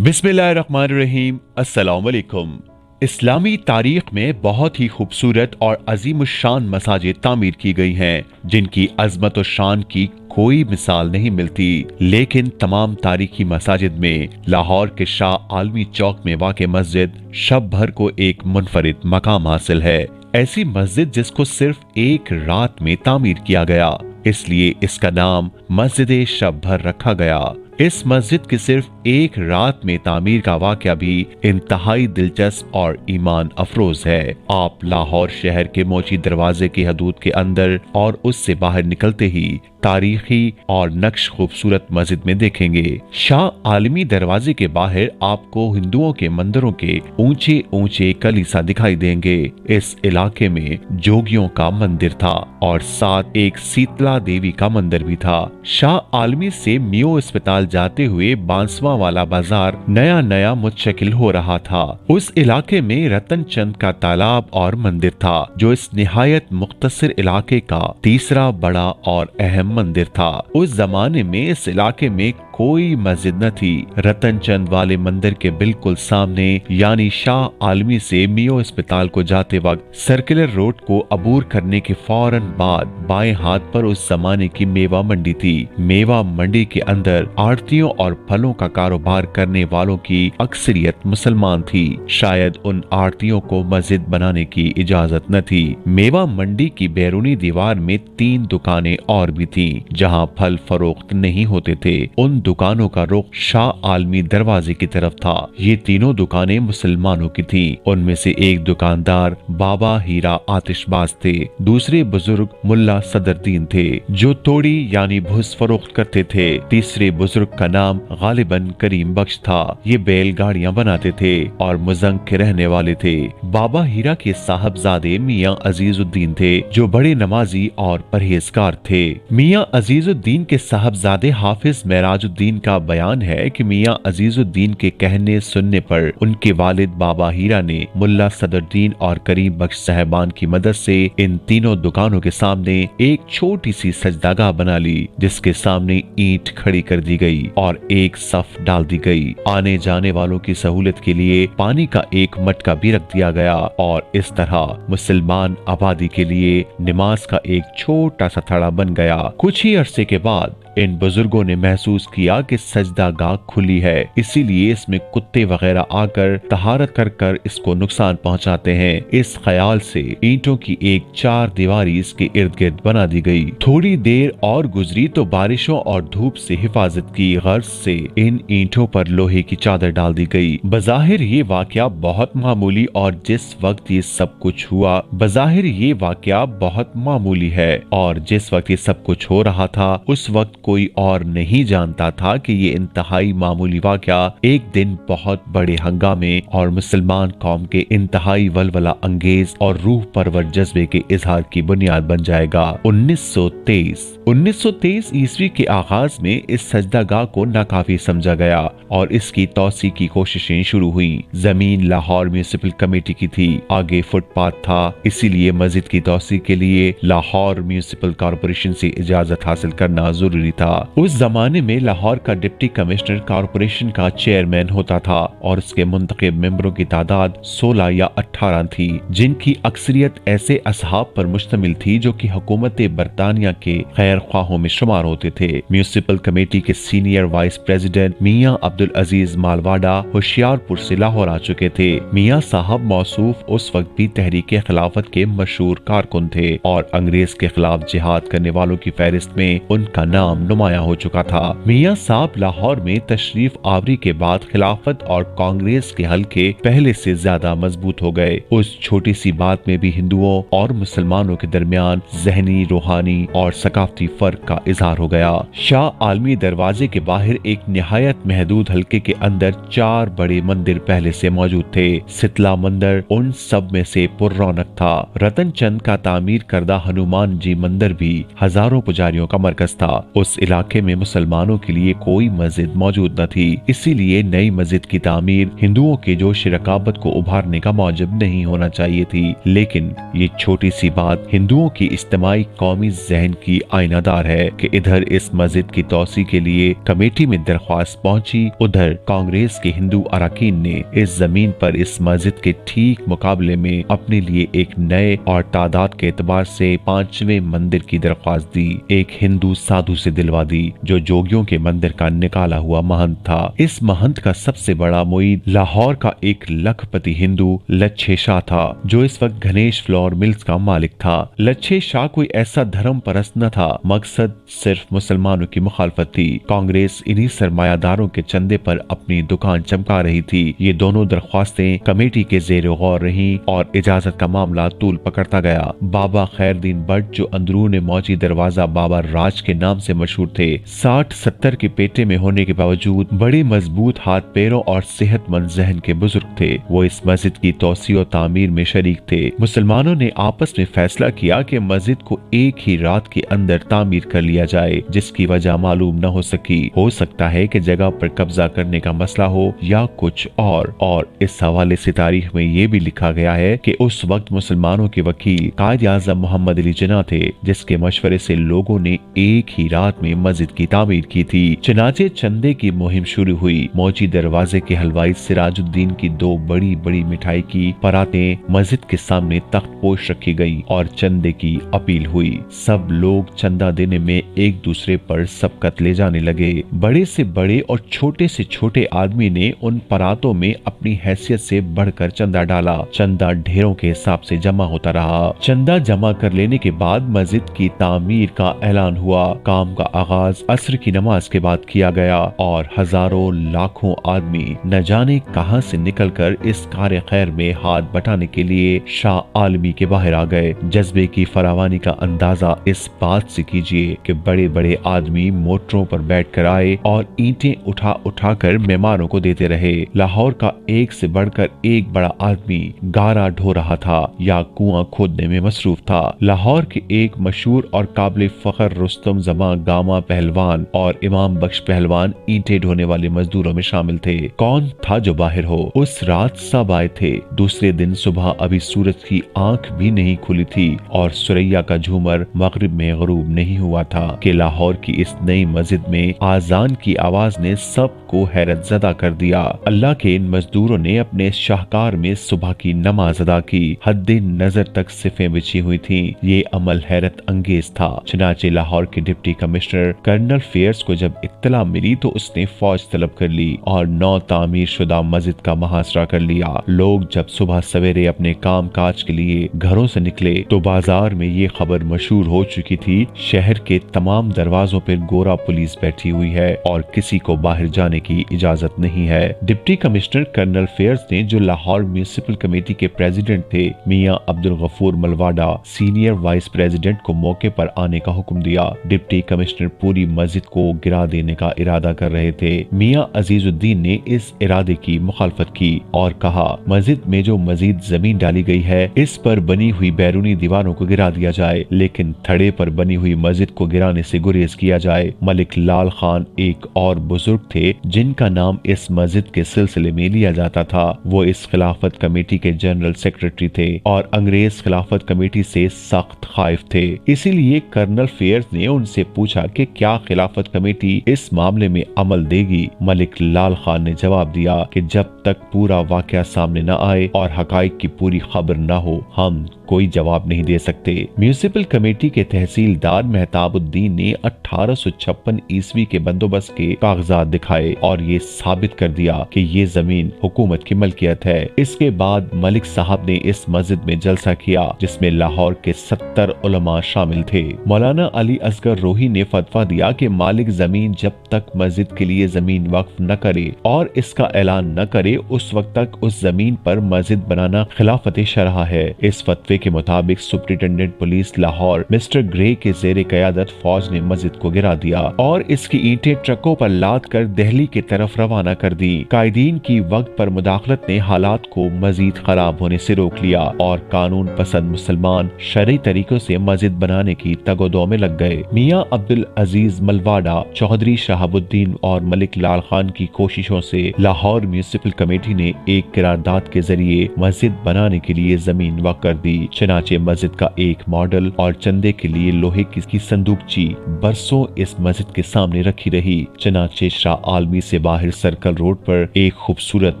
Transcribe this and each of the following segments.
बिस्मिल्लाहिर्रहमानिर्रहीम। अस्सलाम वालेकुम। इस्लामी तारीख में बहुत ही खूबसूरत और अजीमुशान मसाजिद तामीर की गई हैं, जिनकी अजमत और शान की कोई मिसाल नहीं मिलती। लेकिन तमाम तारीखी मसाजिद में लाहौर के शाह आलमी चौक में वाक़ मस्जिद शब भर को एक मुनफरिद मकाम हासिल है। ऐसी मस्जिद जिसको सिर्फ एक रात में तामीर किया गया, इसलिए इसका नाम मस्जिद शब भर रखा गया। इस मस्जिद की सिर्फ एक रात में तामीर का वाक़या भी इंतहाई दिलचस्प और ईमान अफरोज है। आप लाहौर शहर के मोची दरवाजे की हदूद के अंदर और उससे बाहर निकलते ही तारीखी और नक्श खूबसूरत मस्जिद में देखेंगे। शाह आलमी दरवाजे के बाहर आपको हिंदुओं के मंदिरों के ऊंचे ऊंचे कलीसा दिखाई देंगे। इस इलाके में जोगियों का मंदिर था और साथ एक शीतला देवी का मंदिर भी था। शाह आलमी से मियो अस्पताल जाते हुए बांसवा वाला बाजार नया नया मुतशकिल हो रहा था। उस इलाके में रतन चंद का तालाब और मंदिर था, जो इस निहायत मुख्तसर इलाके का तीसरा बड़ा और अहम मंदिर था। उस जमाने में इस इलाके में कोई मस्जिद न थी। रतन चंद वाले मंदिर के बिल्कुल सामने यानी शाह आलमी से मियो अस्पताल को जाते वक्त सर्कुलर रोड को अबूर करने के फौरन बाद बाएं हाथ पर उस जमाने की मेवा मंडी थी। मेवा मंडी के अंदर आड़तियों और फलों का कारोबार करने वालों की अक्सरियत मुसलमान थी। शायद उन आड़तियों को मस्जिद बनाने की इजाजत न थी। मेवा मंडी की बैरूनी दीवार में 3 दुकानें और भी थीं, जहां फल फरोख्त नहीं होते थे। उन दुकानों का रुख शाह आलमी दरवाजे की तरफ था। ये तीनों दुकानें मुसलमानों की थीं। उनमें से एक दुकानदार बाबा हीरा आतिशबाज थे, दूसरे बुजुर्ग मुल्ला सदरदीन थे जो तोड़ी यानी भुस फरोख्त करते थे। तीसरे बुजुर्ग का नाम गालिबन करीम बख्श था। ये बैलगाड़ियां बनाते थे और मुजंग के रहने वाले थे। बाबा हीरा के साहबजादे मियाँ अजीजुद्दीन थे, जो बड़े नमाजी और परहेजगार थे। मियाँ अजीजुद्दीन के साहबजादे हाफिज मेराजुद्दीन का बयान है कि मियाँ अजीजुद्दीन के कहने सुनने पर उनके वालिद बाबा हीरा ने मुल्ला सदरुद्दीन और करीम बख्श साहबान की मदद से इन तीनों दुकानों के सामने एक छोटी सी सजदागाह बना ली, जिसके सामने ईंट खड़ी कर दी गई और एक सफ डाल दी गई। आने जाने वालों की सहूलत के लिए पानी का एक मटका भी रख दिया गया और इस तरह मुसलमान आबादी के लिए नमाज का एक छोटा सा थड़ा बन गया। कुछ ही अरसे के बाद इन बुजुर्गों ने महसूस किया कि सजदागाह खुली है, इसीलिए इसमें कुत्ते वगैरह आकर तहारत कर कर इसको नुकसान पहुंचाते हैं। इस ख्याल से ईंटों की एक 4 दीवारी इसके इर्द गिर्द बना दी गई। थोड़ी देर और गुजरी तो बारिशों और धूप से हिफाजत की गर्ज से इन ईंटों पर लोहे की चादर डाल दी गई। बज़ाहिर ये वाकया बहुत मामूली और जिस वक्त ये सब कुछ हुआ बज़ाहिर ये वाकया बहुत मामूली है और जिस वक्त ये सब कुछ हो रहा था उस वक्त कोई और नहीं जानता था कि ये इंतहाई मामूली वाकया एक दिन बहुत बड़े हंगामे और मुसलमान कौम के इंतहाई वलवला अंगेज और रूह परवर जज्बे के इजहार की बुनियाद बन जाएगा। 1923 ईस्वी के आगाज में इस सजदागाह को नाकाफी समझा गया और इसकी तौसी की कोशिशें शुरू हुई। जमीन लाहौर म्यूनिसिपल कमेटी की थी, आगे फुटपाथ था, इसीलिए मस्जिद की तौसी के लिए लाहौर म्यूनिसिपल कॉर्पोरेशन से इजाजत हासिल करना जरूरी था। उस जमाने में लाहौर का डिप्टी कमिश्नर कॉर्पोरेशन का चेयरमैन होता था और उसके मुंतखब मेंबरों की तादाद 16 या 18 थी, जिनकी अक्सरियत ऐसे असहाब पर मुश्तमिल थी जो कि हुकूमत बरतानिया के खैर ख्वाहों में शुमार होते थे। म्यूनिसिपल कमेटी के सीनियर वाइस प्रेसिडेंट मियाँ अब्दुल अजीज मालवाडा होशियारपुर से लाहौर आ चुके थे। मियाँ साहब मौसूफ उस वक्त भी तहरीक खिलाफत के मशहूर कारकुन थे और अंग्रेज के खिलाफ जिहाद करने वालों की फहरिस्त में उनका नाम नुमाया हो चुका था। मियाँ साहब लाहौर में तशरीफ आवरी के बाद खिलाफत और कांग्रेस के हल्के पहले से ज्यादा मजबूत हो गए। उस छोटी सी बात में भी हिंदुओं और मुसलमानों के दरमियान जहनी, रूहानी और सकाफती फर्क का इजहार हो गया। शाह आलमी दरवाजे के बाहर एक निहायत महदूद हल्के के अंदर 4 बड़े मंदिर पहले से मौजूद थे। शीतला मंदिर उन सब में से पुररौनक था। रतन चंद का तामीर करदा हनुमान जी मंदिर भी हजारों पुजारियों का मरकज था। उस उस इलाके में मुसलमानों के लिए कोई मस्जिद मौजूद न थी, इसीलिए नई मस्जिद की तामीर हिंदुओं के जोश रकाबत को उभारने का मौजब नहीं होना चाहिए थी। लेकिन ये छोटी सी बात हिंदुओं की इज्तिमाई कौमी जहन की आईनादार है कि इधर इस मस्जिद की तौसी के लिए कमेटी में दरख्वास्त पहुंची, उधर कांग्रेस के हिंदू अरकान ने इस जमीन पर इस मस्जिद के ठीक मुकाबले में अपने लिए एक नए और तादाद के एतबार से 5वें मंदिर की दरख्वास्त दी। एक हिंदू साधु से दिलवा दी जो जोगियों के मंदिर का निकाला हुआ महंत था। इस महंत का सबसे बड़ा मुईद लाहौर का एक लखपति हिंदू लच्छे शाह था, जो इस वक्त गणेश फ्लोर मिल्स का मालिक था। लच्छे शाह कोई ऐसा धर्म परस्त न था, मकसद सिर्फ मुसलमानों की मुखालफत थी। कांग्रेस इन्हीं सरमायादारों के चंदे पर अपनी दुकान चमका रही थी। ये दोनों दरख्वास्तें कमेटी के जेर गौर रहीं और इजाजत का मामला तूल पकड़ता गया। बाबा खैरदीन बट, जो अंदरून मौजी दरवाजा बाबा राज के नाम से मशहूर थे, 60-70 के पेटे में होने के बावजूद बड़े मजबूत हाथ पैरों और सेहतमंद जहन के बुजुर्ग थे। वो इस मस्जिद की तौसी और तामीर में शरीक थे। मुसलमानों ने आपस में फैसला किया कि मस्जिद को एक ही रात के अंदर तामीर कर लिया जाए, जिसकी वजह मालूम न हो सकी। हो सकता है कि जगह पर कब्जा करने का मसला हो या कुछ और इस हवाले से तारीख में ये भी लिखा गया है कि उस वक्त मुसलमानों के वकील कायद आज़म मोहम्मद अली जिन्ना थे, जिसके मशवरे से लोगों ने एक ही रात में मस्जिद की तामीर की थी। चनाचे चंदे की मुहिम शुरू हुई। मौजी दरवाजे के हलवाई सिराजुद्दीन की 2 बड़ी बड़ी मिठाई की परातें मस्जिद के सामने तख्त पोश रखी गई और चंदे की अपील हुई। सब लोग चंदा देने में एक दूसरे पर सबकत ले जाने लगे। बड़े से बड़े और छोटे से छोटे आदमी ने उन परातों में अपनी हैसियत से बढ़कर चंदा डाला। चंदा ढेरों के हिसाब से जमा होता रहा। चंदा जमा कर लेने के बाद मस्जिद की तामीर का ऐलान हुआ। काम का आगाज असर की नमाज के बाद किया गया और हजारों लाखों आदमी न जाने कहां से निकलकर इस कार्य खैर में हाथ बटाने के लिए शाह आलमी के बाहर आ गए। जज्बे की फरावानी का अंदाजा इस बात से कीजिए कि बड़े बड़े आदमी मोटरों पर बैठकर आए और ईंटें उठा उठा कर मेहमानों को देते रहे। लाहौर का एक से बढ़कर एक बड़ा आदमी गारा ढो रहा था या कुआं खोदने में मसरूफ था। लाहौर के एक मशहूर और काबिल फख्र रुस्तम जमा गामा पहलवान और इमाम बख्श पहलवान ईंटें ढोने वाले मजदूरों में शामिल थे। कौन था जो बाहर हो? उस रात सब आए थे। दूसरे दिन सुबह अभी सूरज की आंख भी नहीं खुली थी और सुरैया का झूमर मगरिब में गरूब नहीं हुआ था कि लाहौर की इस नई मस्जिद में आजान की आवाज ने सबको हैरत ज़दा कर दिया। अल्लाह के इन मजदूरों ने अपने शाहकार में सुबह की नमाज अदा की। हद नजर तक सिफें बिछी हुई थीं। ये अमल हैरत अंगेज था। चनाचे लाहौर के डिप्टी कमिश्नर कर्नल फेयर्स को जब इत्तला मिली तो उसने फौज तलब कर ली और नौ तामीर शुदा मस्जिद का मुहासरा कर लिया। लोग जब सुबह सवेरे अपने काम काज के लिए घरों से निकले तो बाजार में ये खबर मशहूर हो चुकी थी, शहर के तमाम दरवाजों पर गोरा पुलिस बैठी हुई है और किसी को बाहर जाने की इजाजत नहीं है। डिप्टी कमिश्नर कर्नल फेयर्स ने, जो लाहौर म्यूनिसिपल कमेटी के प्रेसिडेंट थे, Mian Abdul Ghafoor Malwada senior vice president को मौके पर आने का हुक्म दिया। डिप्टी कमिश्नर पूरी मस्जिद को गिरा देने का इरादा कर रहे थे। मियां अजीजुद्दीन ने इस इरादे की मुखालफत की और कहा, मस्जिद में जो मजीद जमीन डाली गई है इस पर बनी हुई बैरूनी दीवारों को गिरा दिया जाए, लेकिन थड़े पर बनी हुई मस्जिद को गिराने से गुरेज किया जाए। मलिक लाल खान एक और बुजुर्ग थे जिनका नाम इस मस्जिद के सिलसिले में लिया जाता था। वो इस खिलाफत कमेटी के जनरल सेक्रेटरी थे और अंग्रेज खिलाफत कमेटी से सख्त खाइफ थे। इसीलिए कर्नल फेयर्स ने उनसे पूछा कि क्या खिलाफत कमेटी इस मामले में अमल देगी। मलिक लाल खान ने जवाब दिया कि जब तक पूरा वाकया सामने न आए और हकाइक की पूरी खबर न हो हम कोई जवाब नहीं दे सकते। म्यूनिसिपल कमेटी के तहसीलदार मेहताबुद्दीन ने 1856 ईस्वी के बंदोबस्त के कागजात दिखाए और ये साबित कर दिया कि ये जमीन हुकूमत की मलकियत है। इसके बाद मलिक साहब ने इस मस्जिद में जलसा किया जिसमें लाहौर के 70 उलमा शामिल थे। मौलाना अली असगर रोही ने फतवा दिया कि मालिक जमीन जब तक मस्जिद के लिए जमीन वक्फ न करे और इसका ऐलान न करे उस वक्त तक उस जमीन पर मस्जिद बनाना खिलाफत शरहा है। इस फतवे के मुताबिक superintendent police Lahore mister grey के ज़ेरे क़यादत फौज ने मस्जिद को गिरा दिया और इसकी ईंटें ट्रकों पर लाद कर दिल्ली की तरफ रवाना कर दी। कायदीन की वक्त पर मुदाखलत ने हालात को मजीद खराब होने से रोक लिया और कानून पसंद मुसलमान शरई तरीकों से मस्जिद बनाने की तगोदो में लग गए। मियां अब्दुल अजीज मलवाडा, चौधरी शहाबुद्दीन और मलिक लाल खान की कोशिशों से लाहौर म्यूनिसिपल कमेटी ने एक किरारदाद के जरिए मस्जिद बनाने के लिए जमीन वक्फ कर दी। चनाचे मस्जिद का एक मॉडल और चंदे के लिए लोहे की संदूकची बरसों इस मस्जिद के सामने रखी रही। चनाचे शाह आलमी से बाहर सर्कल रोड पर एक खूबसूरत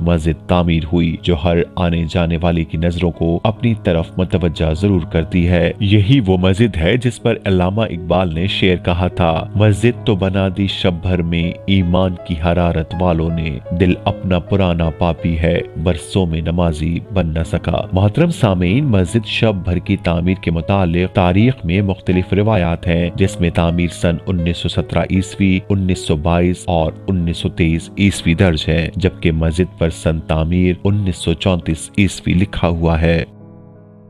मस्जिद तामीर हुई जो हर आने जाने वाले की नजरों को अपनी तरफ मुतवज्जा जरूर करती है। यही वो मस्जिद है जिस पर अल्लामा इकबाल ने शेर कहा था, मस्जिद तो बना दी शब भर में ईमान की हरारत वालों ने, दिल अपना पुराना पापी है बरसों में नमाजी बन न सका। मोहतरम सामीन, मस्जिद शब भर की तामीर के मुतालिक तारीख में मुख्तलिफ रिवायात हैं, जिसमें तामीर सन 1917 ईस्वी, 1922 और 1923 ईस्वी दर्ज है, जबकि मस्जिद पर सन तामीर 1934 ईस्वी लिखा हुआ है।